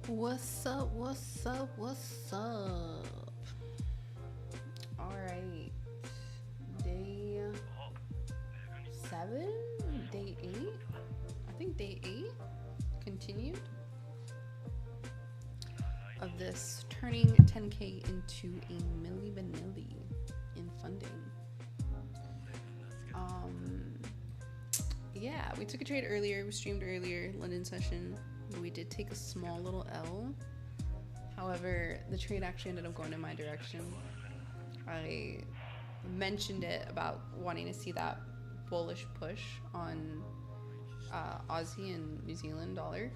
What's up? What's up? What's up? All right. Day 7? Day 8? I think day 8 continued of this turning 10K into a milli vanilli in funding. Yeah, we took a trade earlier. We streamed earlier, London session. We did take a small little L. However, the trade actually ended up going in my direction. I mentioned it about wanting to see that bullish push on Aussie and New Zealand dollar,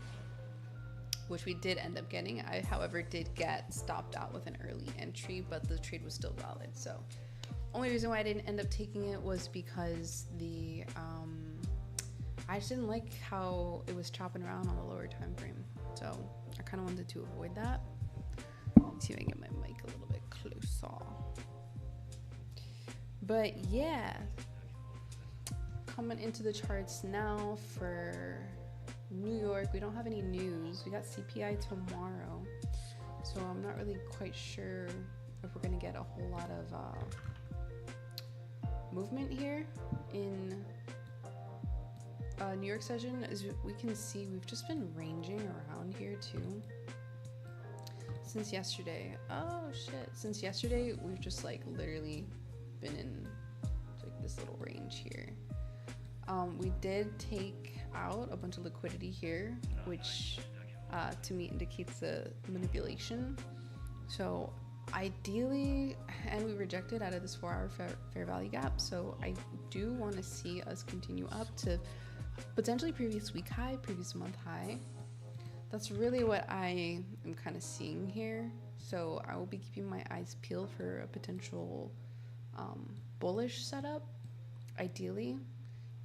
which we did end up getting. I, however, did get stopped out with an early entry, but the trade was still valid. So only reason why I didn't end up taking it was because I just didn't like how it was chopping around on the lower time frame. So I kind of wanted to avoid that. Let's see if I can get my mic a little bit closer. But yeah, coming into the charts now for New York. We don't have any news. We got CPI tomorrow. So I'm not really quite sure if we're going to get a whole lot of movement here in New York session. As we can see, we've just been ranging around here too since yesterday. Oh shit, since yesterday we've just like literally been in like this little range here. We did take out a bunch of liquidity here, which to me indicates the manipulation. So ideally, and we rejected out of this 4-hour fair value gap, so I do want to see us continue up to potentially previous week high, previous month high. That's really what I am kind of seeing here. So I will be keeping my eyes peeled for a potential bullish setup. Ideally,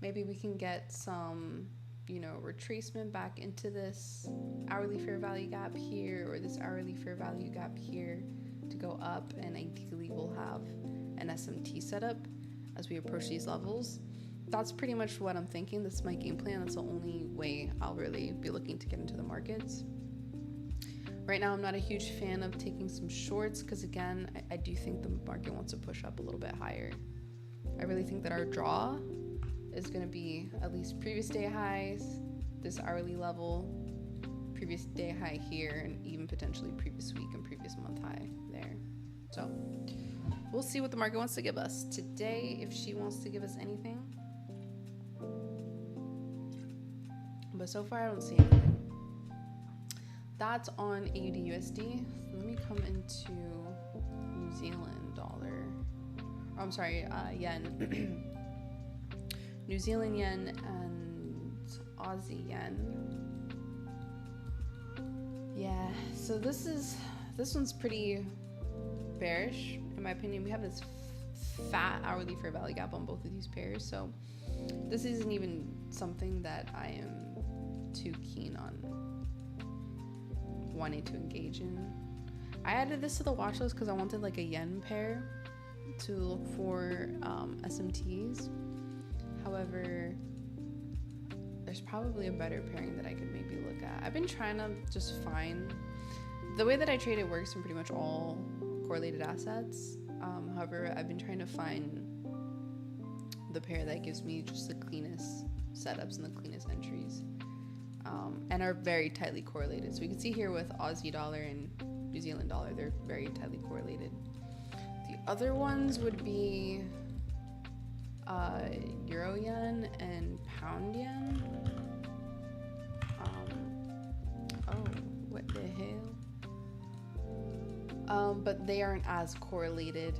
maybe we can get some, retracement back into this hourly fair value gap here, or this hourly fair value gap here to go up, and ideally we'll have an SMT setup as we approach these levels. That's pretty much what I'm thinking. This is my game plan. That's the only way I'll really be looking to get into the markets. Right now, I'm not a huge fan of taking some shorts because, again, I do think the market wants to push up a little bit higher. I really think that our draw is going to be at least previous day highs, this hourly level, previous day high here, and even potentially previous week and previous month high there. So we'll see what the market wants to give us today, if she wants to give us anything. But so far I don't see anything. That's on AUD USD. Let me come into New Zealand dollar. Oh, I'm sorry, yen. New Zealand yen and Aussie yen. Yeah, so this one's pretty bearish in my opinion. We have this fat hourly fair value gap on both of these pairs, so this isn't even something that I am too keen on wanting to engage in. I added this to the watch list because I wanted like a yen pair to look for SMTs. However, there's probably a better pairing that I could maybe look at. I've been trying to just find the way that I trade. It works in pretty much all correlated assets. However, I've been trying to find the pair that gives me just the cleanest setups and the cleanest entries, and are very tightly correlated. So we can see here with Aussie dollar and New Zealand dollar, they're very tightly correlated. The other ones would be Euro yen and pound yen. Oh, what the hell? But they aren't as correlated,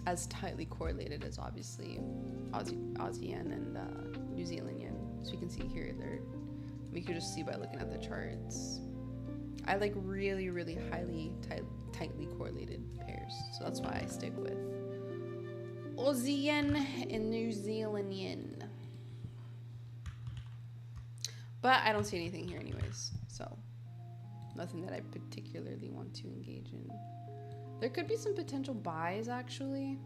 as tightly correlated as obviously Aussie yen and New Zealand yen. So you can see here, we could just see by looking at the charts. I like really, really tightly correlated pairs. So that's why I stick with Aussie yen and New Zealand yen. But I don't see anything here anyways, so nothing that I particularly want to engage in. There could be some potential buys actually,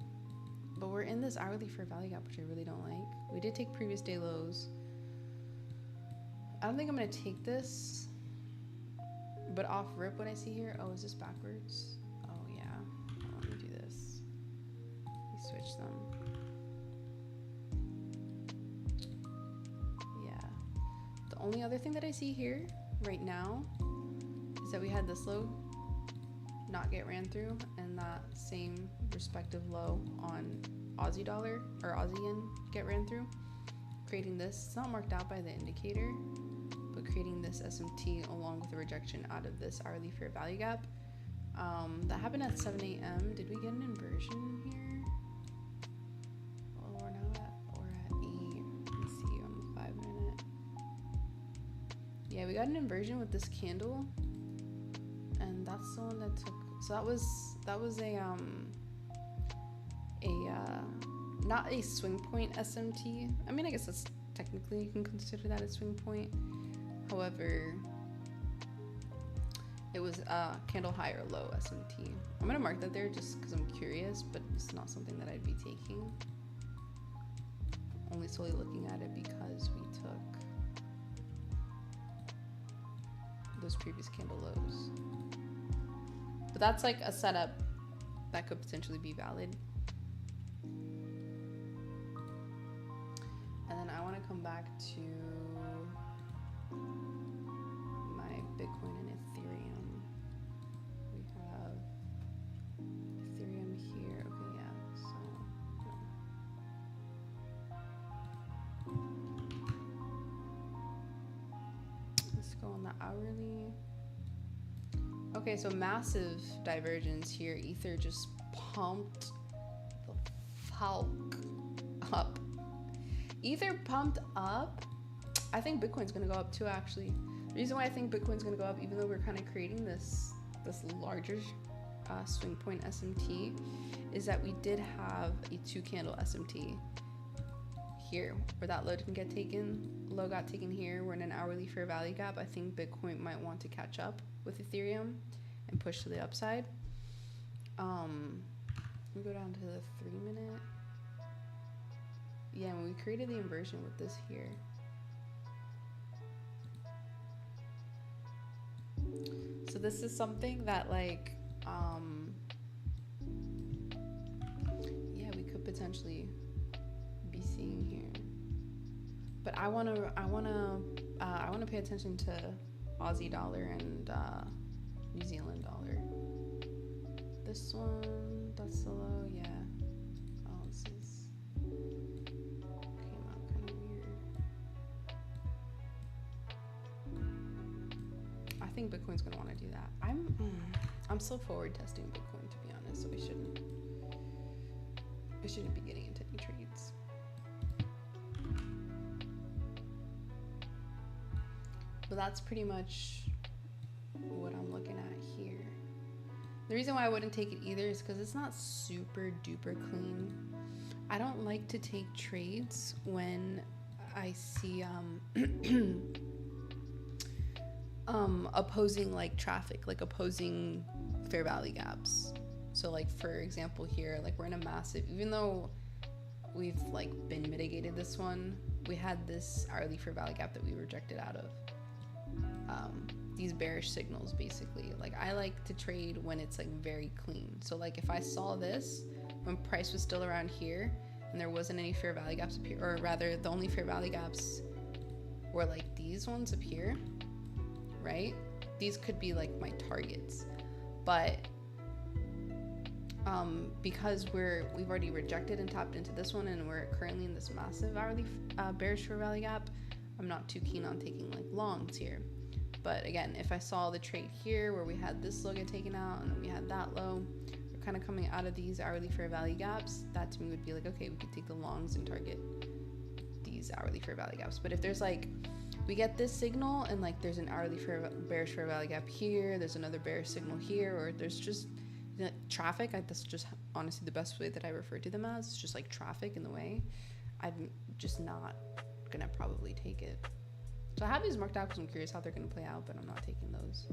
but we're in this hourly fair value gap, which I really don't like. We did take previous day lows. I don't think I'm going to take this. But off rip, what I see here, oh, is this backwards? Oh yeah, let me do this. We switch them. Yeah. The only other thing that I see here right now is that we had this low not get ran through, and that same respective low on Aussie dollar or Aussie yen get ran through, creating this. It's not marked out by the indicator, but creating this SMT along with a rejection out of this hourly fair value gap. That happened at 7 a.m. Did we get an inversion here? Well, we're at 8. Let's see on the 5 minute. Yeah, we got an inversion with this candle, and that's the one that took. So that was a not a swing point SMT. I mean, I guess that's technically, you can consider that a swing point. However, it was a candle high or low SMT. I'm gonna mark that there just because I'm curious, but it's not something that I'd be taking. Only solely looking at it because we took those previous candle lows. But that's like a setup that could potentially be valid. And then I want to come back to my Bitcoin and Ethereum. We have Ethereum here. Okay, yeah. So let's go on the hourly. Okay, so massive divergence here. Ether just pumped the fuck up. Ether pumped up. I think Bitcoin's gonna go up too, actually. The reason why I think Bitcoin's gonna go up, even though we're kind of creating this larger swing point SMT, is that we did have a 2 candle SMT here where that low didn't get taken. Low got taken here. We're in an hourly fair value gap. I think Bitcoin might want to catch up with Ethereum and push to the upside. Let me go down to the 3 minute. Yeah, when we created the inversion with this here. So this is something that like, yeah, we could potentially be seeing here. But I wanna pay attention to Aussie dollar and New Zealand dollar. This one, that's the low, yeah. Oh, this is came out kind of weird. I think Bitcoin's gonna want to do that. I'm still forward testing Bitcoin, to be honest, so I shouldn't be getting into any trades. But that's pretty much what I'm looking at here. The reason why I wouldn't take it either is because it's not super duper clean. I don't like to take trades when I see opposing like traffic, like opposing fair value gaps. So like for example here, like we're in a massive, even though we've like been mitigated this one, we had this hourly fair value gap that we rejected out of. These bearish signals basically. Like I like to trade when it's like very clean. So like if I saw this when price was still around here and there wasn't any fair value gaps up here, or rather the only fair value gaps were like these ones up here, right? These could be like my targets, but because we've already rejected and tapped into this one and we're currently in this massive hourly bearish fair value gap, I'm not too keen on taking like longs here. But again, if I saw the trade here where we had this low get taken out and then we had that low, we're kind of coming out of these hourly fair value gaps, that to me would be like, okay, we could take the longs and target these hourly fair value gaps. But if there's like, we get this signal and like there's an hourly bearish fair value gap here, there's another bearish signal here, or there's just traffic, that's just honestly the best way that I refer to them as. It's just like traffic in the way. I'm just not gonna probably take it. So I have these marked out because I'm curious how they're gonna play out, but I'm not taking those.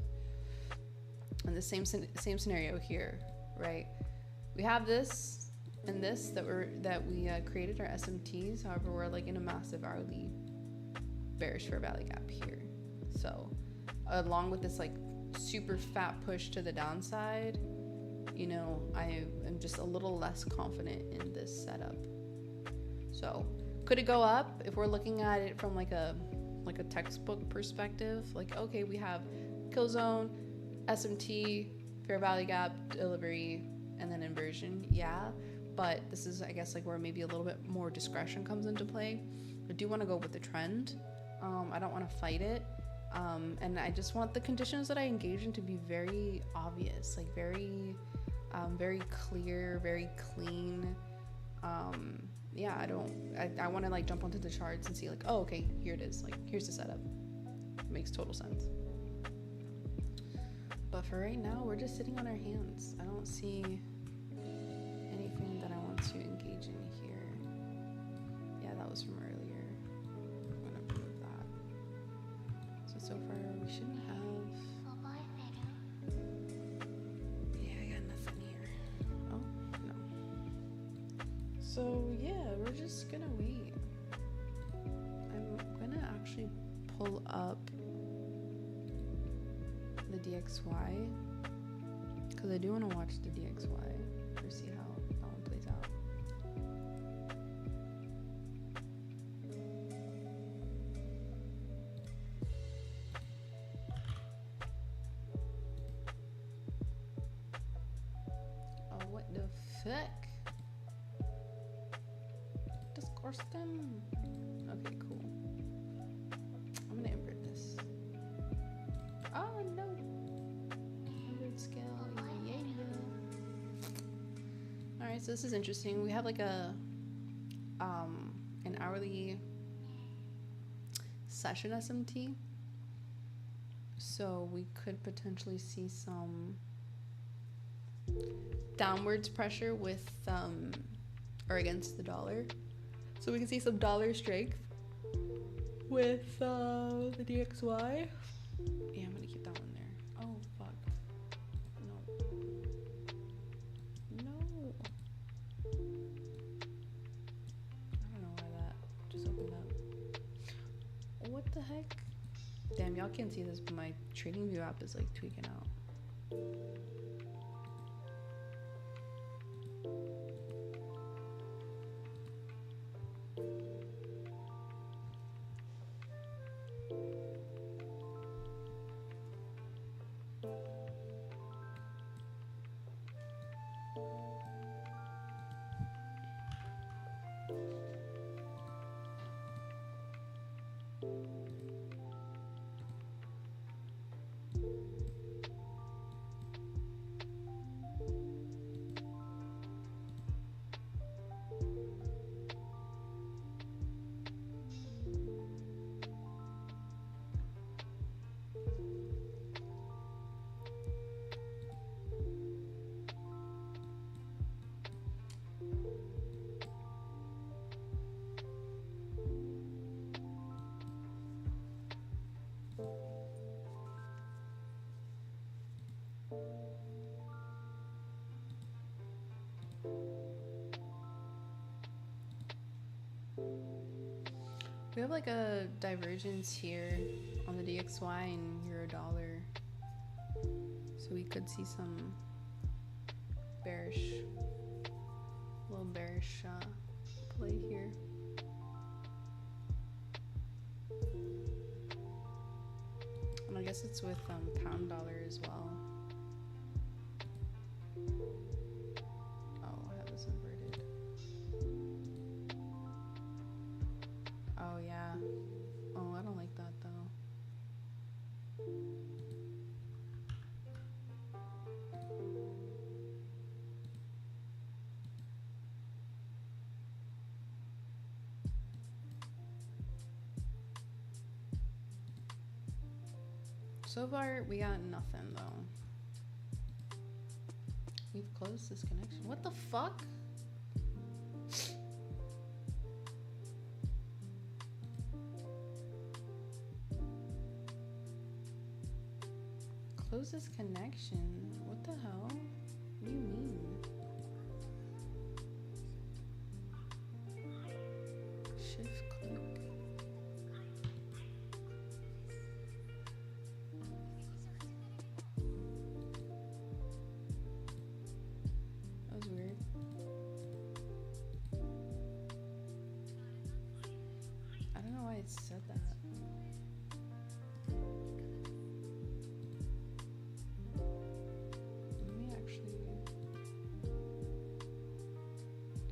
And the same scenario here, right? We have this and this that we created our SMTs. However, we're like in a massive hourly bearish fair value gap here. So along with this like super fat push to the downside, you know, I am just a little less confident in this setup. So could it go up? If we're looking at it from like a textbook perspective, like, okay, we have kill zone, SMT, fair value gap, delivery, and then inversion. Yeah, but this is, I guess, like where maybe a little bit more discretion comes into play. I do want to go with the trend. I don't want to fight it. And I just want the conditions that I engage in to be very obvious, like very clear, very clean. Yeah, I want to like jump onto the charts and see like, oh, okay, here it is. Like, here's the setup. It makes total sense. But for right now, we're just sitting on our hands. I don't see anything that I want to engage in here. Yeah, that was from earlier. I'm gonna remove that. So far we shouldn't have. Yeah, I got nothing here. Oh, no. So yeah, we're just gonna wait. I'm gonna actually pull up the DXY because I do want to watch the DXY to see how that one plays out. Oh, what the fuck? Disgusting. Okay, cool. I'm gonna invert this. Oh no. Invert scale. Yeah. Alright, so this is interesting. We have like a an hourly session SMT. So we could potentially see some downwards pressure with or against the dollar. So we can see some dollar strength with the DXY. Yeah, I'm gonna keep that one there. Oh fuck. No. I don't know why that just opened up. What the heck? Damn, y'all can't see this, but my trading view app is like tweaking out. We have like a divergence here on the DXY and euro dollar. So we could see some little bearish play here. And I guess it's with pound dollar as well. Oh, I have this inverted. Oh yeah. Oh, I don't like that though. So far, we got nothing though. We've closed this connection. What the fuck? Close this connection? What the hell? What do you mean? Shift click. know why it said that. Let me actually...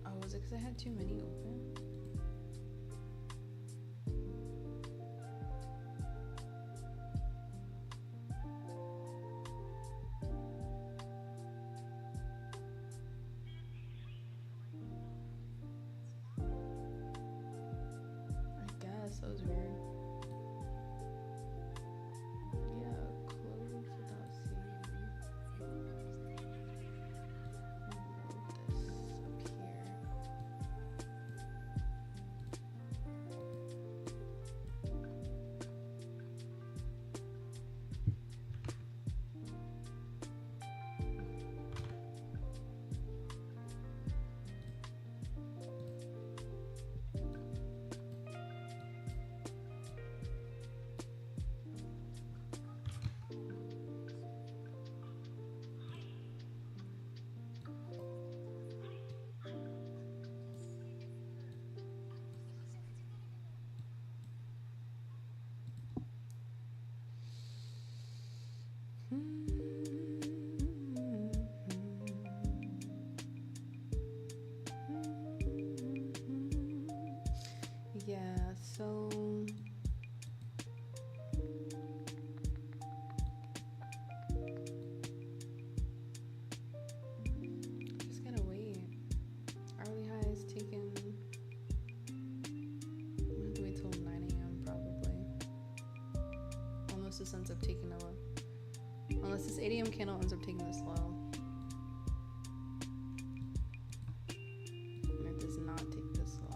Oh, was it because I had too many open? That was weird. Yeah, close without seeing. Move this up here. Yeah, so just gotta wait. Hourly high is taken. I'm gonna have to wait till 9 a.m. probably. Unless this ends up taking unless this 8 a.m. candle ends up taking this low. And it does not take this low.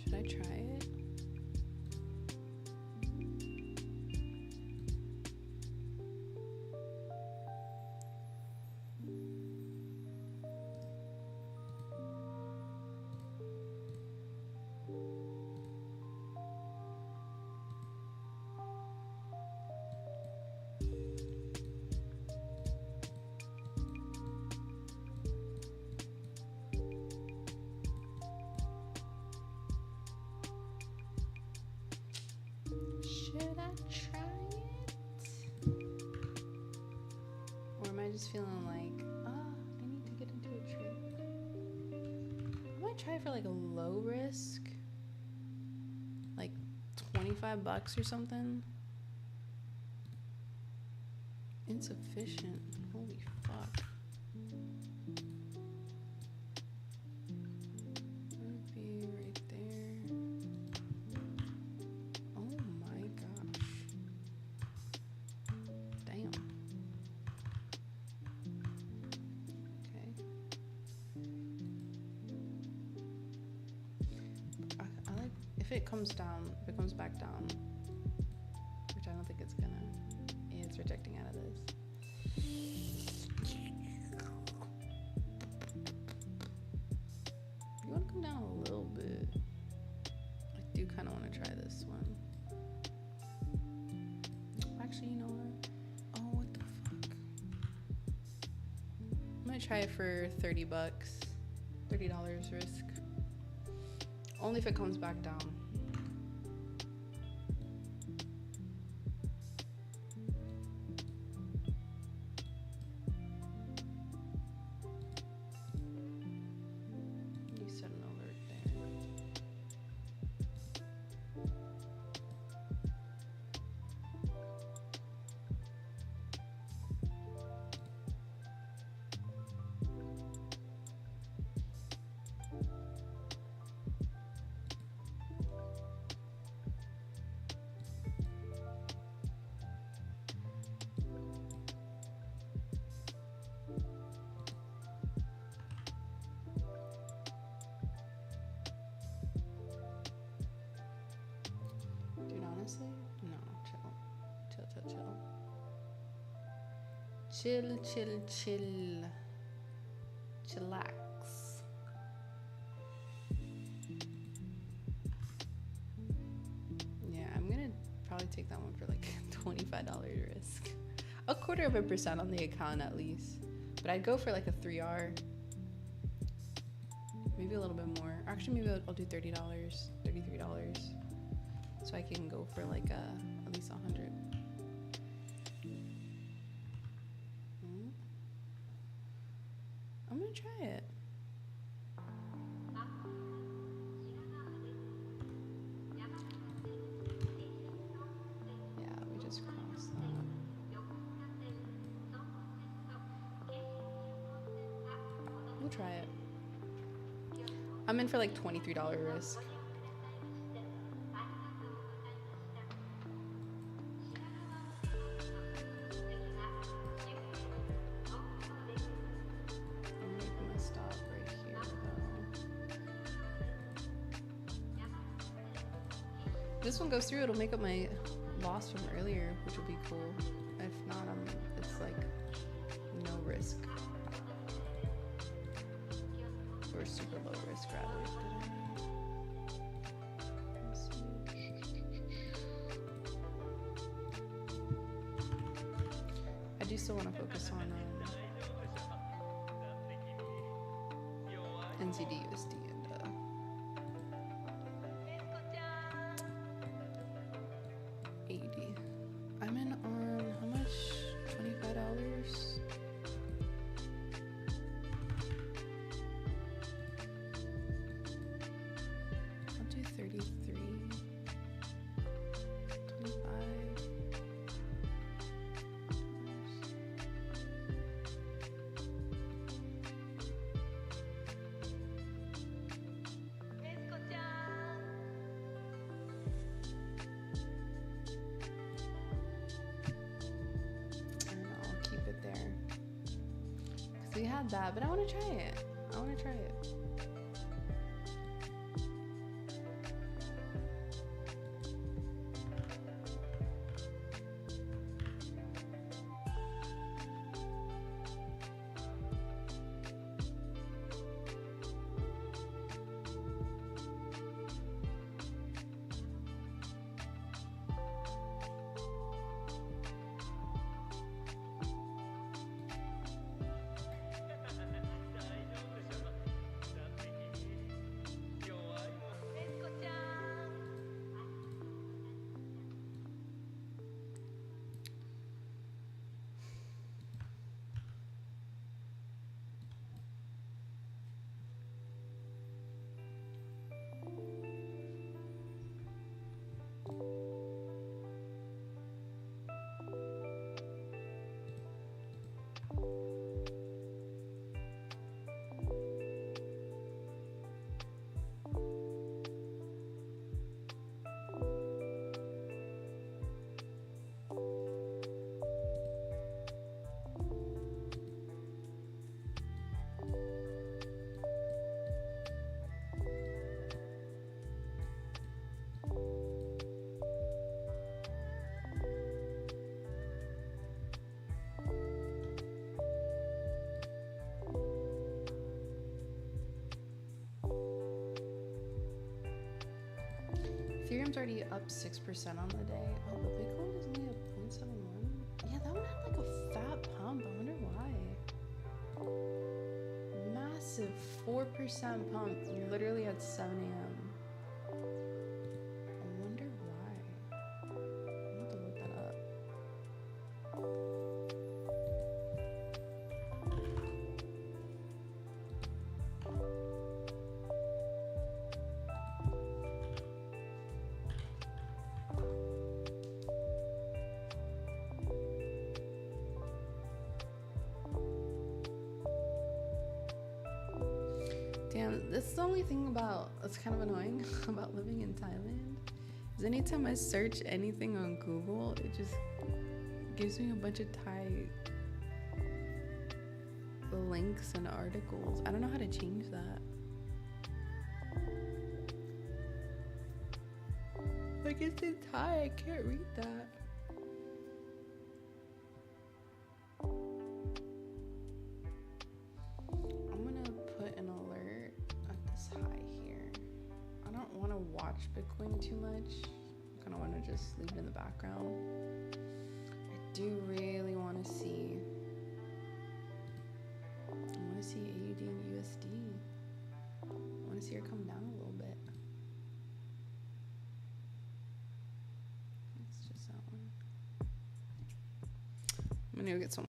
Should I try it? Should I try it? Or am I just feeling like, I need to get into a trade? I might try for like a low risk, like $25 or something. Insufficient. Holy fuck. Would be right there. Oh my gosh. Damn. Okay. I like if it comes down, if it comes back down, which I don't think it's gonna. It's rejecting out of this. You want to come down a little bit. I do kind of want to try this one. Actually, you know what? Oh, what the fuck? I'm gonna try it for $30. $30 risk. Only if it comes back down. Chill, chill, chill. Chillax. Yeah, I'm gonna probably take that one for like $25 risk. 0.25% on the account at least. But I'd go for like a 3R. Maybe a little bit more. Actually, maybe I'll do $30, $33. So I can go for like at least 100. I'm gonna try it. Yeah, we just crossed that. We'll try it. I'm in for like $23 risk. I'm making a stop right here though. This one goes through, it'll make up my loss from earlier, which will be cool. If not, it's like no risk. Or super low risk rather. I do still want to focus on NZD USD and AUD. I'm in on how much? $25. I'll do 33. 25. We had that, but I want to try it. I want to try it. Ethereum's already up 6% on the day. Oh, but Bitcoin is only up 0.71. Yeah, that one had like a fat pump. I wonder why. Massive 4% pump literally at 7 a.m. I wonder why. I'm gonna have to look that up. Damn, this is the only thing that's kind of annoying about living in Thailand. Is anytime I search anything on Google, it just gives me a bunch of Thai links and articles. I don't know how to change that. Like, it's in Thai, I can't read that. watch Bitcoin too much. I kind of want to just leave it in the background. I do really want to see. I want to see AUD and USD. I want to see her come down a little bit. It's just that one. I'm gonna go get some